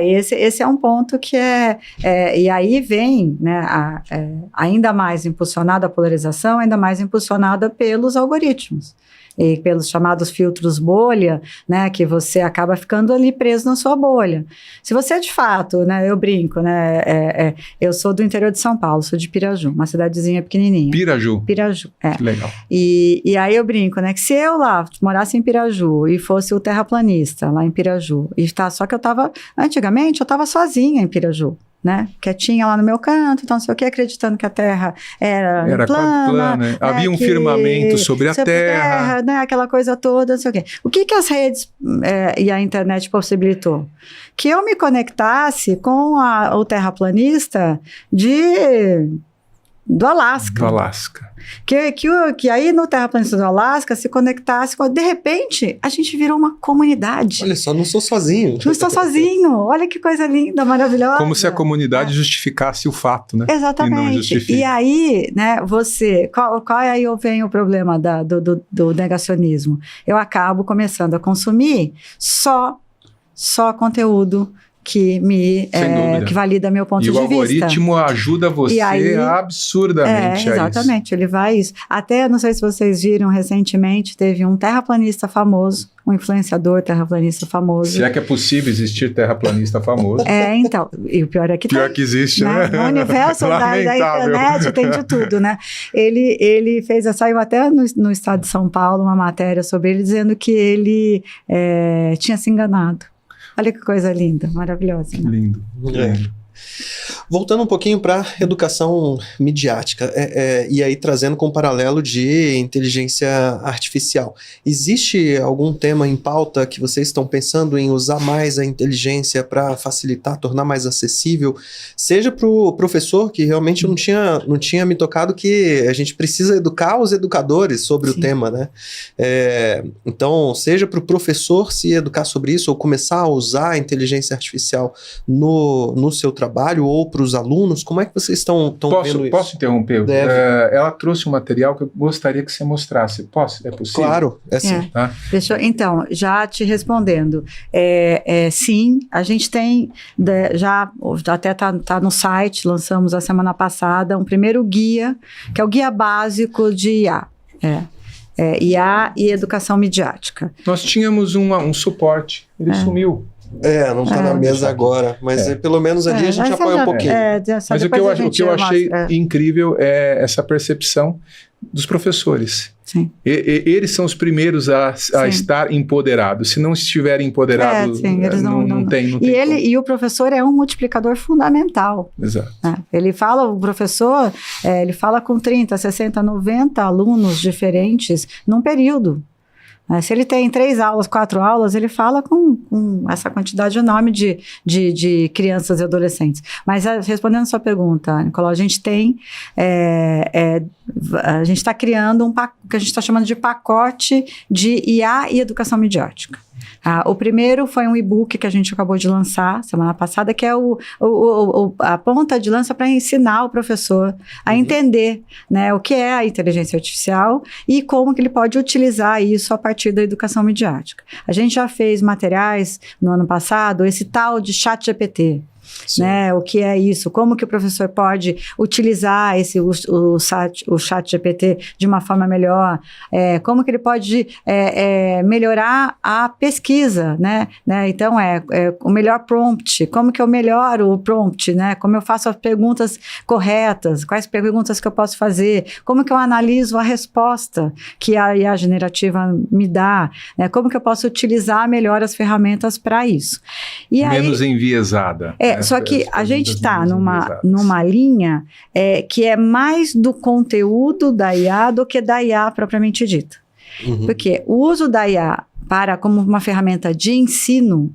Esse é um ponto que e aí vem, né, ainda mais impulsionada a polarização, ainda mais impulsionada pelos algoritmos e pelos chamados filtros bolha, né, que você acaba ficando ali preso na sua bolha. Se você de fato, né, eu brinco, né, eu sou do interior de São Paulo, sou de Piraju, uma cidadezinha pequenininha.
Piraju.
Que
legal.
E aí eu brinco, né, que se eu lá morasse em Piraju e fosse o terraplanista lá em Piraju, só que antigamente eu estava sozinha em Piraju, né, quietinha lá no meu canto, então não sei o que, acreditando que a Terra era plana.
Né? Havia um firmamento sobre a Terra,
né, aquela coisa toda, não sei o quê. O que as redes e a internet possibilitou? Que eu me conectasse com o terraplanista do Alasca.
Do Alasca.
Que aí no terraplanista do Alasca se conectasse de repente, a gente virou uma comunidade.
Olha só, não sou sozinho.
Não estou sozinho. Olha que coisa linda, maravilhosa.
Como se a comunidade justificasse o fato, né?
Exatamente.
E não justifica.
E aí, né, qual aí vem o problema do negacionismo? Eu acabo começando a consumir só conteúdo que que valida meu ponto de vista.
E o algoritmo ajuda você absurdamente a isso.
Exatamente, ele vai isso. Até, não sei se vocês viram, recentemente teve um terraplanista famoso, um influenciador terraplanista famoso.
Se é que é possível existir terraplanista famoso.
Então, e o pior é que
pior que existe, né?
No universo da internet tem de tudo, né? Ele saiu até no estado de São Paulo uma matéria sobre ele, dizendo que ele tinha se enganado. Olha que coisa linda, maravilhosa. Né?
Lindo.
Voltando um pouquinho para educação midiática, e aí trazendo com um paralelo de inteligência artificial. Existe algum tema em pauta que vocês estão pensando em usar mais a inteligência para facilitar, tornar mais acessível? Seja para o professor, que realmente não tinha me tocado que a gente precisa educar os educadores sobre o tema, né? Então, seja para o professor se educar sobre isso, ou começar a usar a inteligência artificial no seu trabalho, ou para os alunos, como é que vocês estão vendo isso?
Posso interromper? Ela trouxe um material que eu gostaria que você mostrasse. Posso? É possível?
Claro, sim.
Tá?
Então, já te respondendo, sim, a gente tem, já até tá no site, lançamos a semana passada, um primeiro guia, que é o guia básico de IA. IA e educação midiática.
Nós tínhamos um suporte, ele sumiu.
Não está na mesa agora, mas pelo menos ali a gente apoia um pouquinho.
Mas o que eu achei incrível é essa percepção dos professores.
Sim.
Eles são os primeiros a estar empoderados. Se não estiverem empoderados,
eles
não tem
e o professor é um multiplicador fundamental.
Exato.
O professor fala com 30, 60, 90 alunos diferentes num período. Se ele tem 3 aulas, 4 aulas, ele fala com essa quantidade enorme de crianças e adolescentes. Mas respondendo a sua pergunta, Nicolau, a gente tem, a gente está criando o que a gente está chamando de pacote de IA e educação midiática. O primeiro foi um e-book que a gente acabou de lançar semana passada, que é a ponta de lança para ensinar o professor a entender, né, o que é a inteligência artificial e como que ele pode utilizar isso a partir da educação midiática. A gente já fez materiais no ano passado, esse tal de ChatGPT. Né, o que é isso? Como que o professor pode utilizar o ChatGPT de uma forma melhor? Como que ele pode melhorar a pesquisa, né? Então, o melhor prompt. Como que eu melhoro o prompt, né? Como eu faço as perguntas corretas? Quais perguntas que eu posso fazer? Como que eu analiso a resposta que a IA generativa me dá? Né? Como que eu posso utilizar melhor as ferramentas para isso? E
menos enviesada.
Só que a gente está numa linha que é mais do conteúdo da IA do que da IA propriamente dita. Porque o uso da IA como uma ferramenta de ensino,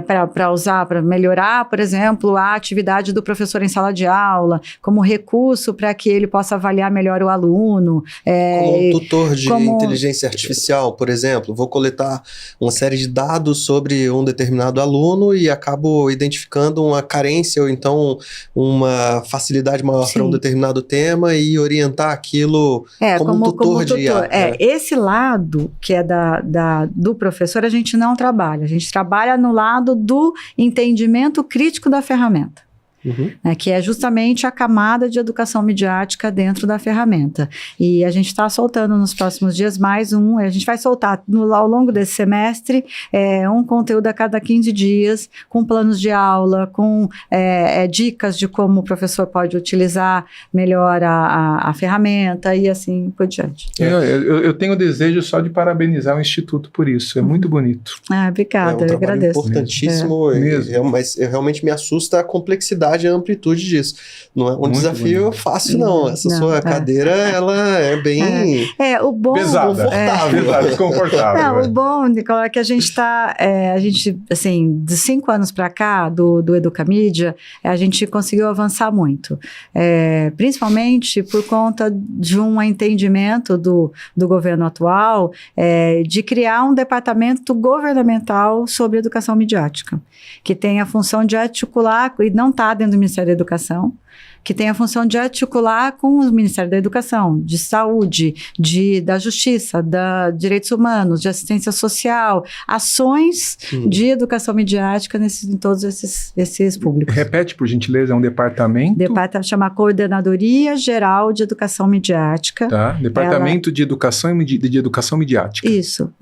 para usar, para melhorar, por exemplo, a atividade do professor em sala de aula, como recurso para que ele possa avaliar melhor o aluno.
Como um tutor de inteligência artificial, por exemplo, vou coletar uma série de dados sobre um determinado aluno e acabo identificando uma carência ou então uma facilidade maior para um determinado tema e orientar aquilo como um tutor de IA.
Esse lado que é do professor a gente não trabalha, a gente trabalha no lado do entendimento crítico da ferramenta. Que é justamente a camada de educação midiática dentro da ferramenta. E a gente está soltando nos próximos dias mais a gente vai soltar ao longo desse semestre um conteúdo a cada 15 dias, com planos de aula, com dicas de como o professor pode utilizar melhor a ferramenta e assim por diante.
Eu tenho o desejo só de parabenizar o Instituto por isso, é muito bonito.
Obrigada, eu
trabalho
agradeço.
Importantíssimo, mas realmente me assusta a complexidade e a amplitude disso. Não é um muito desafio bonito. Fácil, não. Essa sua cadeira, ela é bem
o bom,
pesada, desconfortável.
O bom, Nicolau, é que a gente está, assim, de 5 anos para cá, do Educamídia, a gente conseguiu avançar muito. Principalmente por conta de um entendimento do governo atual de criar um departamento governamental sobre educação midiática, que tem a função de articular, e não está dentro do Ministério da Educação, que tem a função de articular com o Ministério da Educação, de Saúde, da Justiça, da Direitos Humanos, de Assistência Social, ações de educação midiática em todos esses públicos.
Repete, por gentileza, é um departamento?
Chama Coordenadoria Geral de Educação Midiática.
Tá, Departamento de Educação de Educação Midiática.
Isso,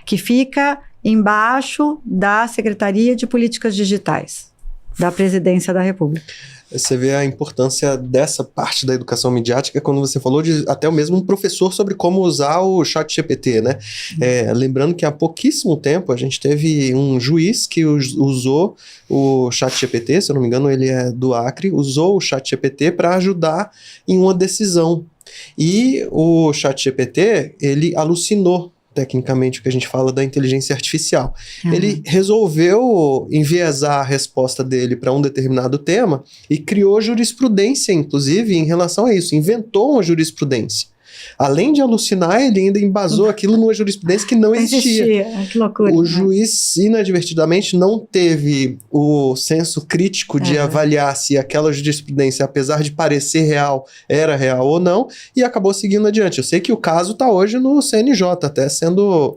que fica embaixo da Secretaria de Políticas Digitais da Presidência da República.
Você vê a importância dessa parte da educação midiática quando você falou de até o mesmo um professor sobre como usar o ChatGPT, né? Lembrando que há pouquíssimo tempo a gente teve um juiz que usou o ChatGPT, se eu não me engano ele é do Acre, usou o ChatGPT para ajudar em uma decisão. E o ChatGPT, ele alucinou tecnicamente o que a gente fala da inteligência artificial. Ele resolveu enviesar a resposta dele para um determinado tema e criou jurisprudência, inclusive, em relação a isso. Inventou uma jurisprudência. Além de alucinar, ele ainda embasou aquilo numa jurisprudência que não existia.
Que loucura.
O juiz, inadvertidamente, não teve o senso crítico de avaliar se aquela jurisprudência, apesar de parecer real, era real ou não, e acabou seguindo adiante. Eu sei que o caso está hoje no CNJ, até sendo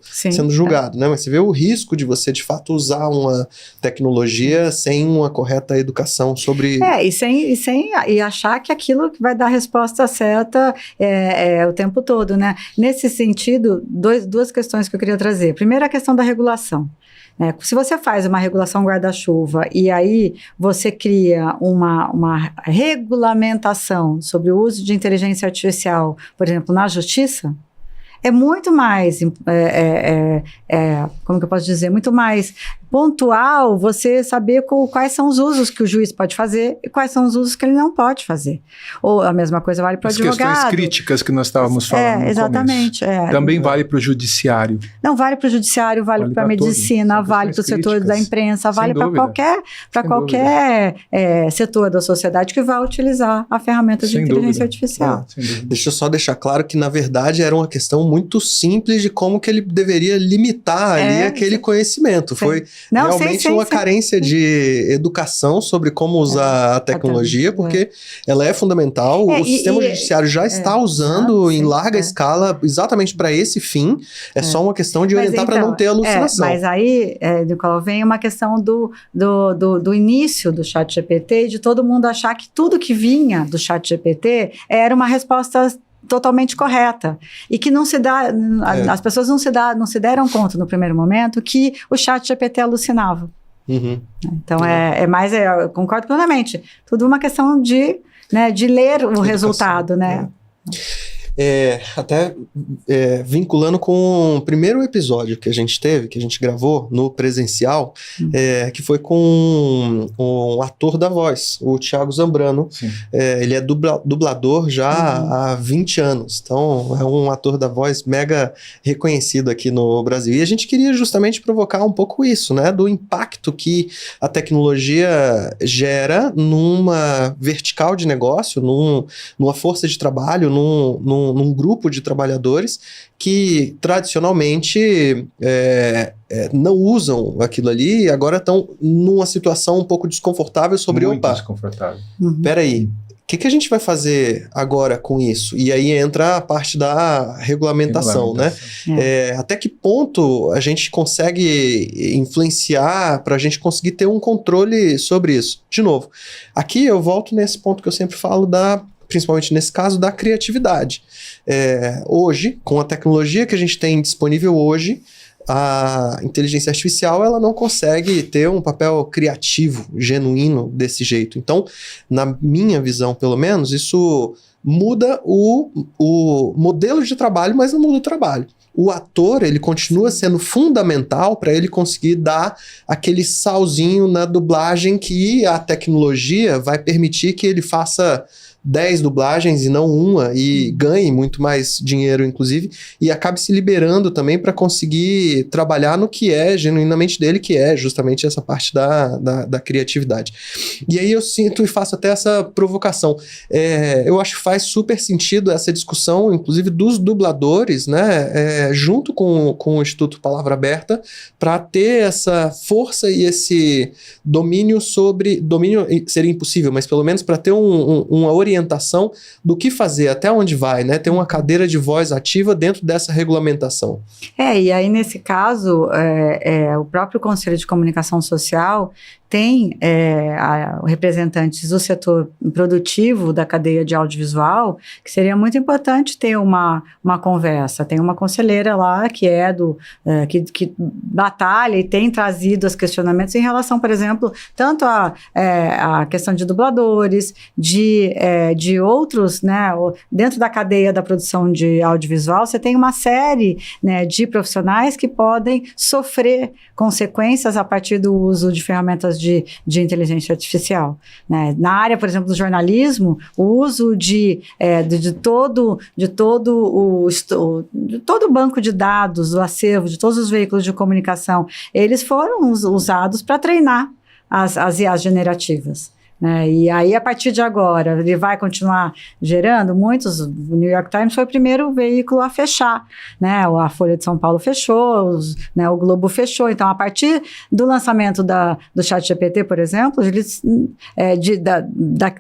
julgado, né? Mas você vê o risco de você, de fato, usar uma tecnologia sem uma correta educação sobre...
E achar que aquilo que vai dar a resposta certa o tempo todo, né? Nesse sentido, duas questões que eu queria trazer. Primeiro, a questão da regulação. Se você faz uma regulação guarda-chuva e aí você cria uma regulamentação sobre o uso de inteligência artificial, por exemplo, na justiça, é muito mais, como que eu posso dizer, muito mais pontual você saber quais são os usos que o juiz pode fazer e quais são os usos que ele não pode fazer. Ou a mesma coisa vale para o advogado.
As questões críticas que nós estávamos falando no
exatamente,
começo. Também vale para o judiciário.
Não, vale para o judiciário, vale para a medicina, vale para o setor da imprensa, vale para qualquer setor da sociedade que vai utilizar a ferramenta de inteligência artificial.
Deixa eu só deixar claro que, na verdade, era uma questão muito simples de como que ele deveria limitar ali aquele conhecimento. Foi realmente uma carência de educação sobre como usar a tecnologia, porque ela é fundamental. O sistema judiciário já está usando em larga escala exatamente para esse fim. É só uma questão de orientar para não ter alucinação.
Mas aí, Nicolau, vem uma questão do início do ChatGPT, de todo mundo achar que tudo que vinha do ChatGPT era uma resposta totalmente correta, e que não se dá, as pessoas não se deram conta no primeiro momento que o ChatGPT alucinava. Então eu concordo plenamente, tudo uma questão de ler o resultado, né?
Até vinculando com o primeiro episódio que a gente teve, que a gente gravou no presencial, que foi com um ator da voz, o Thiago Zambrano. Ele é dublador já há 20 anos, então é um ator da voz mega reconhecido aqui no Brasil. E a gente queria justamente provocar um pouco isso, né, do impacto que a tecnologia gera numa vertical de negócio, numa força de trabalho, num grupo de trabalhadores que tradicionalmente não usam aquilo ali e agora estão numa situação um pouco desconfortável sobre
muito desconfortável.
Peraí, o que a gente vai fazer agora com isso? E aí entra a parte da regulamentação, né? Até que ponto a gente consegue influenciar para a gente conseguir ter um controle sobre isso? De novo, aqui eu volto nesse ponto que eu sempre falo principalmente nesse caso, da criatividade. Hoje, com a tecnologia que a gente tem disponível hoje, a inteligência artificial ela não consegue ter um papel criativo, genuíno desse jeito. Então, na minha visão, pelo menos, isso muda o modelo de trabalho, mas não muda o trabalho. O ator, ele continua sendo fundamental para ele conseguir dar aquele salzinho na dublagem que a tecnologia vai permitir que ele faça 10 dublagens e não uma, e ganhe muito mais dinheiro, inclusive, e acabe se liberando também para conseguir trabalhar no que é genuinamente dele, que é justamente essa parte da criatividade. E aí eu sinto e faço até essa provocação. Eu acho que faz super sentido essa discussão, inclusive dos dubladores, né, junto com o Instituto Palavra Aberta, para ter essa força e esse domínio seria impossível, mas pelo menos para ter uma orientação do que fazer, até onde vai, né? Ter uma cadeira de voz ativa dentro dessa regulamentação.
E aí nesse caso, o próprio Conselho de Comunicação Social tem representantes do setor produtivo da cadeia de audiovisual, que seria muito importante ter uma conversa. Tem uma conselheira lá que que batalha e tem trazido os questionamentos em relação, por exemplo, tanto a questão de dubladores, de outros, né, dentro da cadeia da produção de audiovisual, você tem uma série, né, de profissionais que podem sofrer consequências a partir do uso de ferramentas de inteligência artificial, né? Na área, por exemplo, do jornalismo, o uso de todo o banco de dados, o acervo de todos os veículos de comunicação, eles foram usados para treinar as IAs generativas. E aí, a partir de agora, ele vai continuar gerando muitos. O New York Times foi o primeiro veículo a fechar, né? A Folha de São Paulo fechou, o Globo fechou. Então, a partir do lançamento do ChatGPT, por exemplo, eles,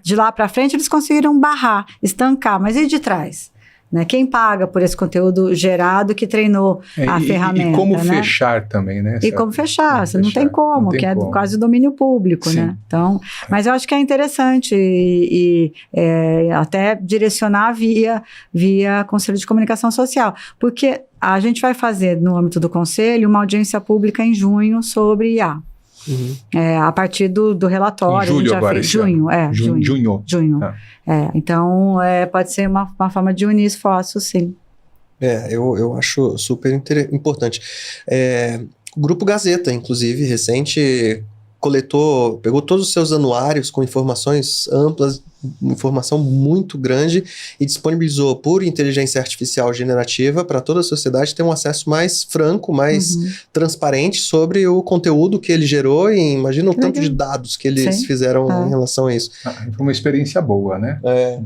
de lá para frente, eles conseguiram barrar, estancar. Mas e de trás? né? Quem paga por esse conteúdo gerado que treinou a ferramenta,
e como
né?
fechar também, né?
E como fechar, você não tem como, que é quase domínio público,
Sim.
né? Então, mas eu acho que é interessante até direcionar via Conselho de Comunicação Social, porque a gente vai fazer, no âmbito do Conselho, uma audiência pública em junho sobre IA.
Uhum.
A partir do relatório.
Em julho agora,
junho. Junho.
Tá.
Então, pode ser uma forma de unir esforços, sim.
Eu acho super importante. O Grupo Gazeta, inclusive, recente, pegou todos os seus anuários com informações amplas, informação muito grande, e disponibilizou por inteligência artificial generativa para toda a sociedade ter um acesso mais franco, mais transparente sobre o conteúdo que ele gerou, e imagina o tanto de dados que eles fizeram em relação a isso.
Foi uma experiência boa, né?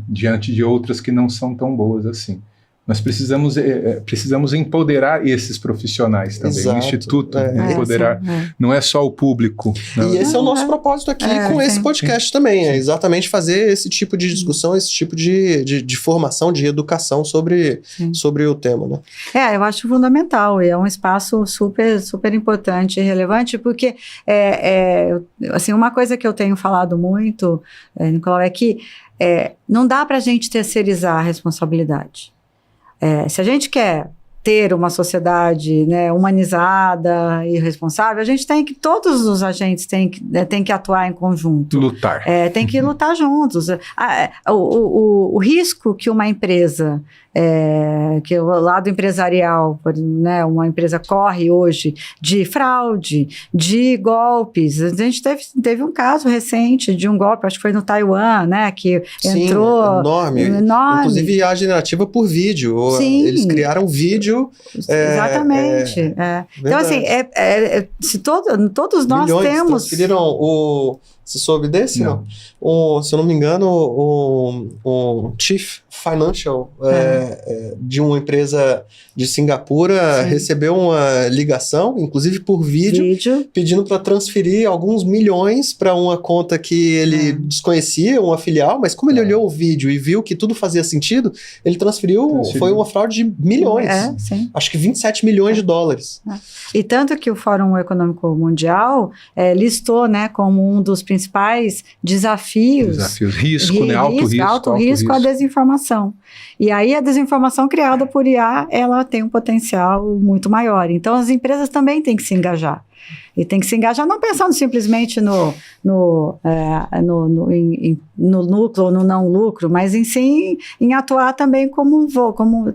Diante de outras que não são tão boas assim. Nós precisamos empoderar esses profissionais também.
Exato.
O Instituto empoderar. Não é só o público.
E esse é o nosso propósito aqui com esse podcast também. É exatamente fazer esse tipo de discussão, esse tipo de formação, de educação sobre o tema, né?
Eu acho fundamental. E é um espaço super, super importante e relevante, porque assim, uma coisa que eu tenho falado muito, Nicolau, é que não dá para a gente terceirizar a responsabilidade. Se a gente quer ter uma sociedade, né, humanizada e responsável, todos os agentes têm que atuar em conjunto.
Lutar.
Tem que lutar juntos. O risco que uma empresa, que é o lado empresarial, né, uma empresa corre hoje de fraude, de golpes. A gente teve um caso recente de um golpe, acho que foi no Taiwan, né, que entrou...
Enorme. Inclusive a generativa por vídeo.
Sim.
Eles criaram vídeo.
Exatamente. Então, assim, se todos nós
milhões
temos...
transferiram Você soube desse? Não. Se eu não me engano, o Chief Financial de uma empresa de Singapura recebeu uma ligação, inclusive por vídeo. Pedindo para transferir alguns milhões para uma conta que ele desconhecia, uma filial, mas como ele olhou o vídeo e viu que tudo fazia sentido, ele transferiu. Foi uma fraude de milhões.
Sim.
Acho que 27 milhões de dólares.
E tanto que o Fórum Econômico Mundial listou, né, como um dos principais desafios.
Risco, né? Alto risco
a desinformação. E aí a desinformação criada por IA, ela tem um potencial muito maior. Então as empresas também têm que se engajar. E tem que se engajar não pensando simplesmente no lucro ou no não lucro, mas em atuar também como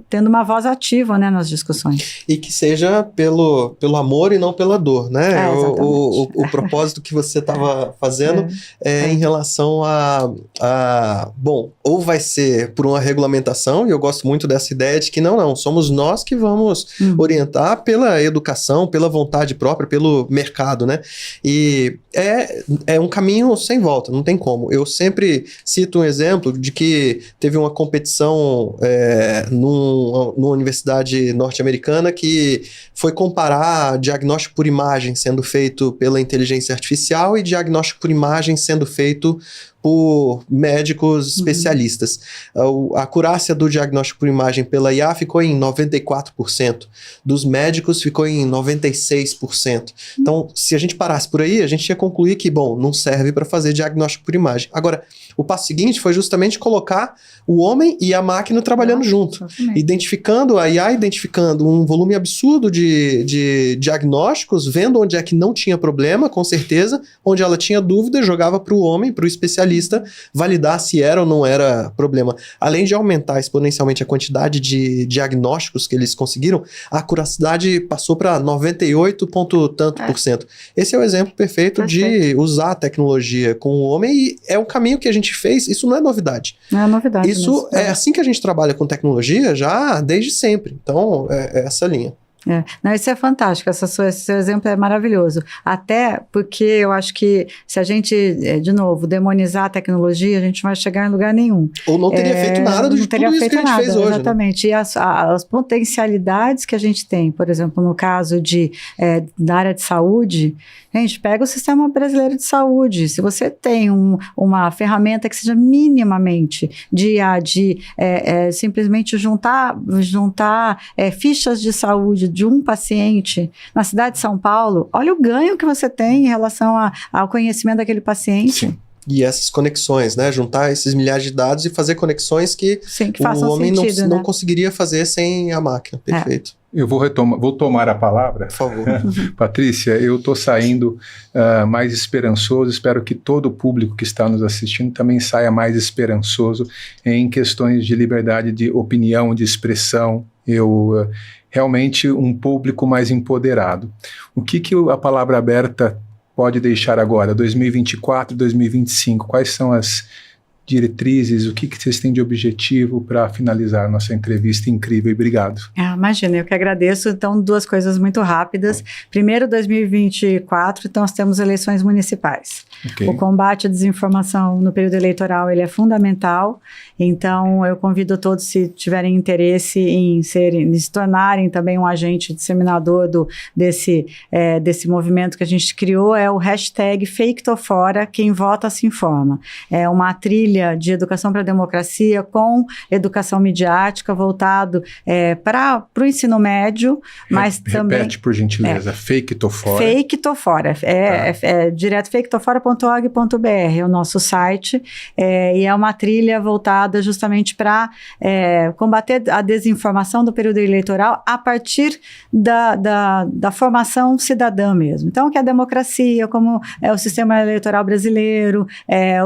tendo uma voz ativa, né, nas discussões.
E que seja pelo amor e não pela dor, né? O propósito que você estava fazendo em relação bom, ou vai ser por uma regulamentação, e eu gosto muito dessa ideia de que não, somos nós que vamos orientar pela educação, pela vontade própria, pelo mercado, né? E é um caminho sem volta, não tem como. Eu sempre cito um exemplo de que teve uma competição numa universidade norte-americana que foi comparar diagnóstico por imagem sendo feito pela inteligência artificial e diagnóstico por imagem sendo feito por médicos especialistas. A acurácia do diagnóstico por imagem pela IA ficou em 94%, dos médicos ficou em 96%. Então, se a gente parasse por aí, a gente ia concluir que, bom, não serve para fazer diagnóstico por imagem. Agora, o passo seguinte foi justamente colocar o homem e a máquina trabalhando junto, identificando a IA, identificando um volume absurdo de diagnósticos, vendo onde é que não tinha problema, com certeza, onde ela tinha dúvida, jogava para o homem, para o especialista, validar se era ou não era problema. Além de aumentar exponencialmente a quantidade de diagnósticos que eles conseguiram, a acuracidade passou para 98 ponto tanto por cento. Esse é o exemplo perfeito de usar a tecnologia com o homem, e é um caminho que a gente fez. Isso não é novidade.
Não é novidade.
Isso é assim que a gente trabalha com tecnologia já desde sempre. Então, é essa linha.
Não, isso é fantástico, esse seu exemplo é maravilhoso, até porque eu acho que se a gente, de novo, demonizar a tecnologia, a gente não vai chegar em lugar nenhum.
Ou não teria feito nada de tudo isso que a gente fez hoje.
Exatamente, né? E as potencialidades que a gente tem, por exemplo, no caso da área de saúde, gente, pega o Sistema Brasileiro de Saúde, se você tem uma ferramenta que seja minimamente de simplesmente juntar fichas de saúde de um paciente na cidade de São Paulo, olha o ganho que você tem em relação ao conhecimento daquele paciente.
Sim.
E essas conexões, né? Juntar esses milhares de dados e fazer conexões que o homem
sentido,
não conseguiria fazer sem a máquina. Perfeito.
Eu vou tomar a palavra.
Por favor.
Patrícia, eu estou saindo mais esperançoso, espero que todo o público que está nos assistindo também saia mais esperançoso em questões de liberdade de opinião, de expressão, realmente um público mais empoderado. O que a Palavra Aberta pode deixar agora, 2024, 2025? Quais são as diretrizes, o que vocês têm de objetivo para finalizar a nossa entrevista incrível? E obrigado.
Imagina, eu que agradeço. Então, 2 coisas muito rápidas. Primeiro, 2024, então nós temos eleições municipais. Okay. O combate à desinformação no período eleitoral, ele é fundamental. Então, eu convido todos, se tiverem interesse em se tornarem também um agente disseminador desse movimento que a gente criou, é o hashtag #FakeToFora, quem vota se informa. É uma trilha de educação para a democracia com educação midiática voltado para o ensino médio, mas também...
Repete, por gentileza, FakeToFora.
FakeToFora, direto faketofora.org.br, é o nosso site, e é uma trilha voltada justamente para combater a desinformação do período eleitoral a partir da formação cidadã mesmo. Então, que é a democracia, como é o sistema eleitoral brasileiro,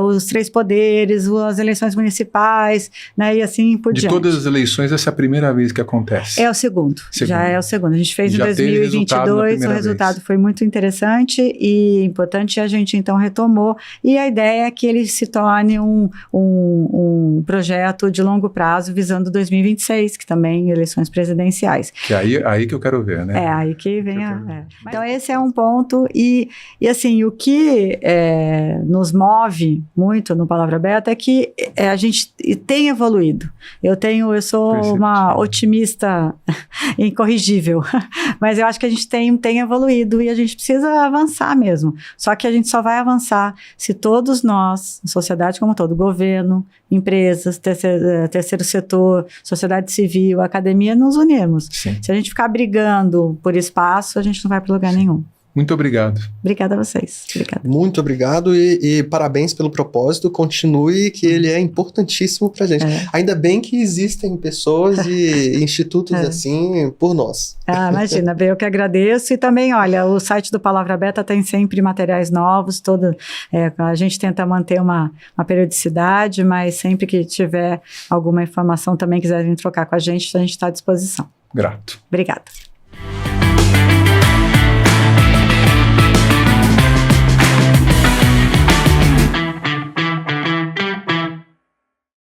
os 3 poderes, as eleições municipais, né, e assim por diante.
De todas as eleições, essa é a primeira vez que acontece?
É o segundo. Já é o segundo. A gente fez em 2022, o resultado foi muito interessante e importante, a gente então retomou, e a ideia é que ele se torne um projeto de longo prazo visando 2026, que também eleições presidenciais.
Que aí que eu quero ver, né?
Aí que vem Então esse é um ponto, e assim, o que nos move muito no Palavra Aberta é que a gente tem evoluído. Eu sou uma otimista incorrigível, mas eu acho que a gente tem evoluído e a gente precisa avançar mesmo. Só que a gente só vai avançar se todos nós, sociedade como um todo, governo, empresas, terceiro setor, sociedade civil, academia, nos unirmos.
Sim.
Se a gente ficar brigando por espaço, a gente não vai para lugar nenhum.
Muito obrigado.
Obrigada a vocês. Obrigada.
Muito obrigado e parabéns pelo propósito. Continue, que ele é importantíssimo pra gente. Ainda bem que existem pessoas e institutos assim por nós.
Imagina, eu que agradeço. E também, olha, o site do Palavra Aberta tem sempre materiais novos. A gente tenta manter uma periodicidade, mas sempre que tiver alguma informação também quiserem trocar com a gente está à disposição.
Grato.
Obrigada.